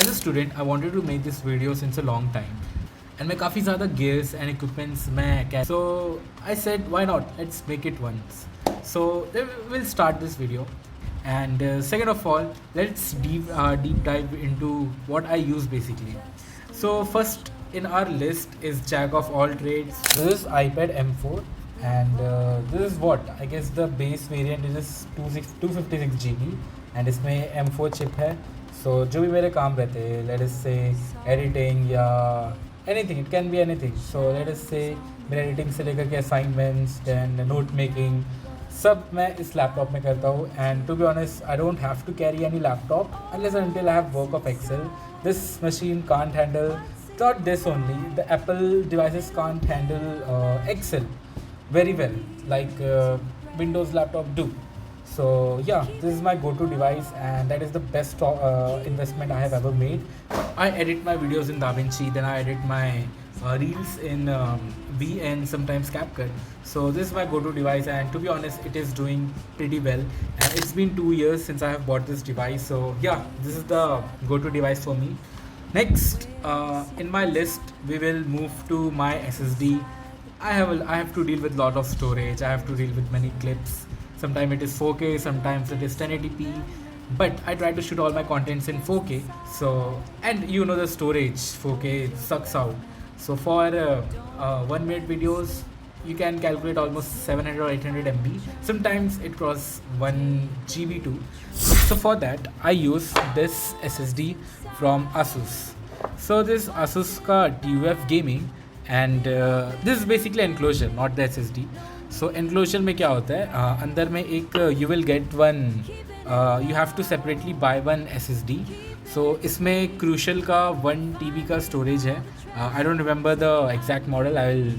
As a student, I wanted to make this video since a long time. And मैं काफ़ी ज़्यादा gears and equipments मैं so I said why not, let's make it once. So we'll start this video. And second of all, let's deep dive into what I use basically. So first in our list is jack of all trades. This is iPad M4 and this is what I guess the base variant is 256 GB and इसमें M4 chip है. So जो भी मेरे काम रहते हैं, let us say editing या anything, it can be anything. So let us say मेरे editing से लेकर के assignments and note making सब मैं इस लैपटॉप में करता हूँ. And to be honest I don't have to carry any laptop unless and until I have work of Excel. This machine can't handle, not this only, the Apple devices can't handle Excel very well like Windows laptop do. So yeah, this is my go-to device and that is the best investment I have ever made. I edit my videos in DaVinci, then I edit my reels in V and sometimes CapCut. So this is my go-to device and to be honest it is doing pretty well, and it's been 2 years since I have bought this device. So yeah, this is the go-to device for me. Next in my list we will move to my SSD. I have to deal with lot of storage, I have to deal with many clips. Sometimes it is 4K, sometimes it is 1080p, but I try to shoot all my contents in 4K. So, and you know the storage 4K sucks out. So for 1 minute videos you can calculate almost 700 or 800 MB. Sometimes it crosses 1 GB too. So for that I use this SSD from Asus. So this Asus ka TUF Gaming and this is basically enclosure, not the SSD. So enclosure में क्या होता है, अंदर में एक you will get one, you have to separately buy one SSD. So इसमें Crucial का 1 TB का storage है. I don't remember the exact model. I will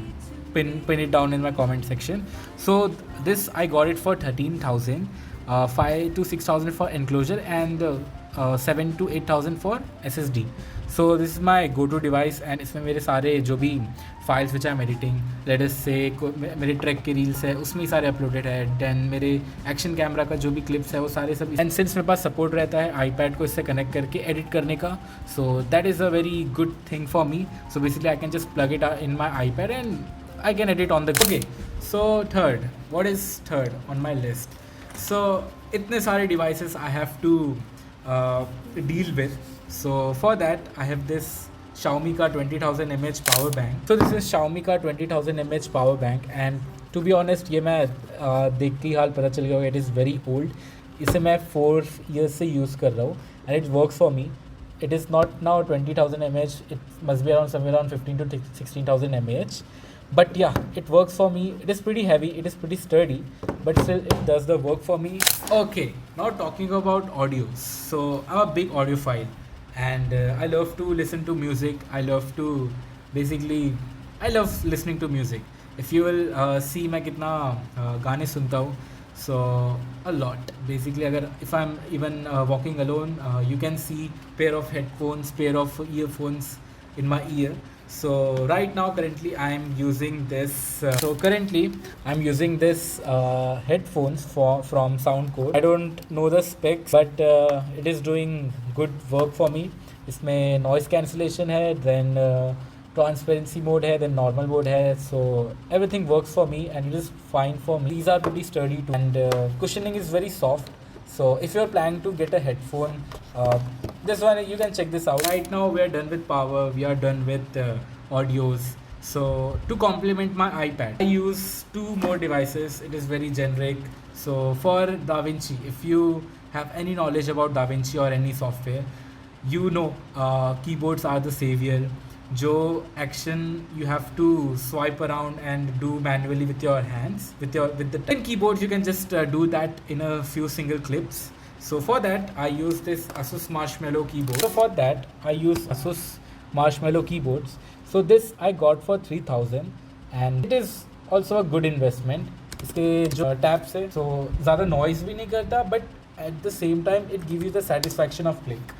pin it down in my comment section. So this I got it for 13,000, 5 to 6,000 for enclosure and 7 to 8,000 for SSD. So this is my go-to device and इसमें मेरे सारे जो भी files which I am editing, let us say मेरे track के reels है उसमें ही सारे अपलोडेड है. देन मेरे एक्शन कैमरा का जो भी क्लिप्स है वो सारे सब. एंड सिंस मेरे पास सपोर्ट रहता है आईपैड को इससे कनेक्ट करके एडिट करने का, so that is a very good thing for me. So basically I can just plug it in my iPad and I can edit on the go. Okay, so third, what is third on my list? So इतने सारे devices I have to deal with. So for that I have this Xiaomi का 20,000 mAh power bank. So this is Xiaomi का 20,000 mAh power bank and to be honest ये मैं देखते ही हाल पता चल गया, it is very old. इसे मैं 4 years से use कर रहा हूँ and it works for me. It is not now 20,000 mAh, it must be around somewhere around 15 to 16,000 mAh. But yeah, it works for me. It is pretty heavy, it is pretty sturdy, but still it does the work for me. Okay, now talking about audio. So I'm a big audiophile and I love to listen to music. I love listening to music. If you will see मैं कितना गाने सुनता हूँ, so a lot basically. अगर if I'm even walking alone, you can see pair of headphones, pair of earphones in my ear. So right now currently I am using this headphones from Soundcore. I don't know the specs but it is doing good work for me. इसमें noise cancellation है, then transparency mode है, then normal mode है. So everything works for me and it is fine for me. These are pretty sturdy too and cushioning is very soft. So if you're planning to get a headphone, this one you can check this out. Right now we are done with power, we are done with audios. So to complement my iPad I use 2 more devices. It is very generic. So for DaVinci, if you have any knowledge about DaVinci or any software, you know keyboards are the savior. जो action you have to swipe around and do manually with your hands, with the 10 keyboards you can just do that in a few single clips. So for that I use this Asus Marshmallow keyboards. So this I got for 3,000 and it is also a good investment. इसके जो tabs है so ज़्यादा noise भी नहीं करता but at the same time it gives you the satisfaction of playing.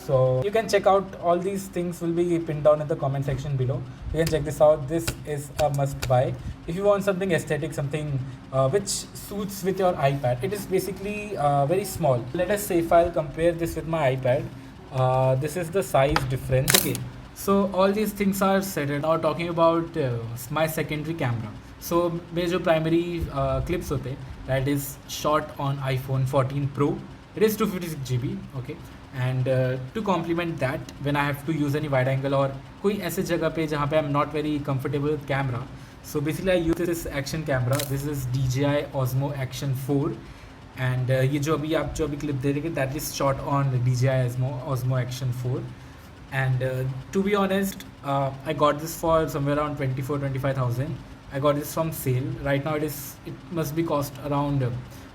So you can check out all these things will be pinned down in the comment section below. You can check this out. This is a must buy if you want something aesthetic, something which suits with your iPad. It is basically very small. Let us say if I'll compare this with my iPad, This is the size difference. Okay, so all these things are set. Now talking about my secondary camera. So मेरे जो primary clips होते हैं, that is shot on iPhone 14 Pro. It is 256 GB. Okay, and to complement that, when I have to use any wide angle और कोई ऐसे जगह पे जहाँ पे I'm not very comfortable with camera, so basically I use this action camera. This is DJI Osmo Action 4. And ये जो अभी क्लिप दे रहे हैं that is shot on DJI Osmo Action 4. And to be honest, I got this for somewhere around 24-25,000. I got this from sale. Right now it must be cost around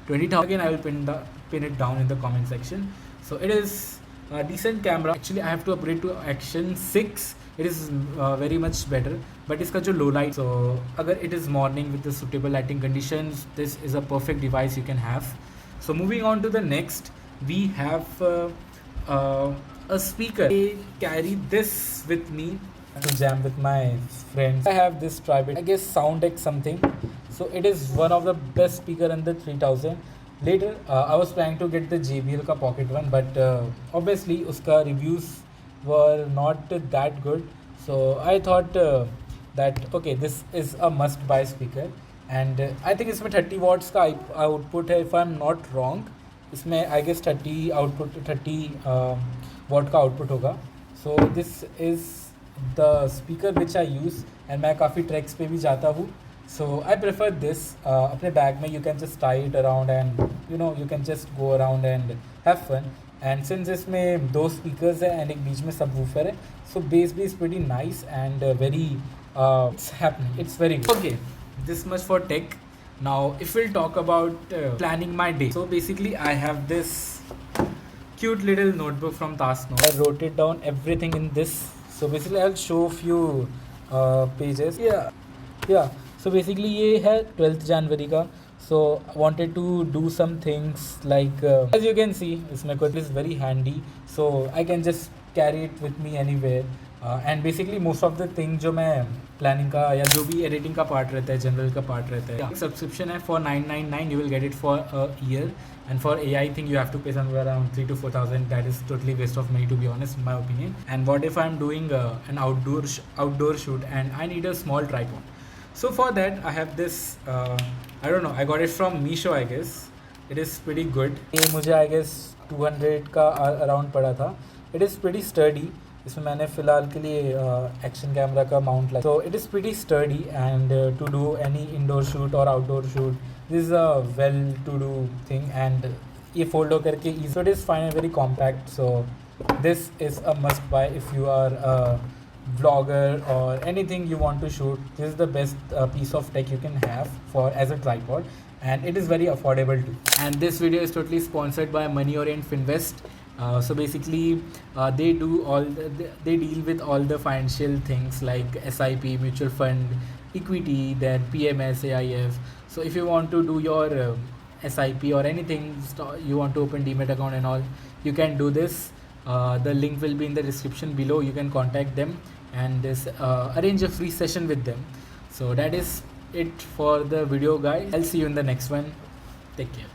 20,000. Again, I will pin it down in the comment section. So it is a decent camera. Actually, I have to upgrade to Action 6. It is very much better. But इसका जो low light, so अगर it is morning with the suitable lighting conditions, this is a perfect device you can have. So moving on to the next, we have a speaker. I carry this with me to jam with my friends. I have this tripod, I guess SoundX something. So it is one of the best speaker in the 3000. Later I was planning to get the JBL का pocket one, but obviously उसका reviews were not that good. So I thought that okay, this is a must buy speaker. And I think इसमें 30 watts का output है, if I am not wrong. इसमें I guess 30 watt का output होगा. So this is the speaker which I use and मैं काफ़ी treks पे भी जाता हूँ. So I prefer this. अपने बैग में you can just tie it around and you can just go around and have fun. And since इसमें 2 speakers है एंड एक बीच में सबवूफर है, सो बेस भी is pretty nice and very it's happening, it's very good. Okay, this much for tech. Now if we'll talk about planning my day, so basically I have this cute little notebook from Tasno. I wrote it down everything in this. So basically I'll show a few pages. Yeah, so basically ये है 12th January का. So I wanted to do some things like as you can see इसमें कोई is very handy, so I can just carry it with me anywhere. And basically most of the thing जो मैं planning का या जो भी editing का part रहता है, जनरल का पार्ट रहता है, सब्सक्रिप्शन है for 999. You will get it for a year. And for AI thing you have to pay somewhere around 3,000 to 4,000. That is totally waste of money to be honest in my opinion. And what if I am doing an outdoor shoot and I need a small tripod. So for that I have this I don't know, I got it from Meesho, I guess. It is pretty good. ये मुझे I guess 200 का around पड़ा था. It is pretty sturdy. इसमें मैंने फ़िलहाल के लिए एक्शन कैमरा का माउंट लगा. So it is pretty sturdy and to do any indoor shoot और outdoor shoot this is a well to do thing. And ये फोल्ड होकर के it is fine and very compact. So this is a must buy if you are vlogger or anything you want to shoot. This is the best piece of tech you can have for as a tripod, and it is very affordable too. And this video is totally sponsored by Money Orient Finvest. So basically they deal with all the financial things like SIP, mutual fund, equity, then PMS, AIF. So if you want to do your SIP or anything, you want to open Demat account and all, you can do this. The link will be in the description below. You can contact them and arrange a free session with them. So that is it for the video, guys. I'll see you in the next one. Take care.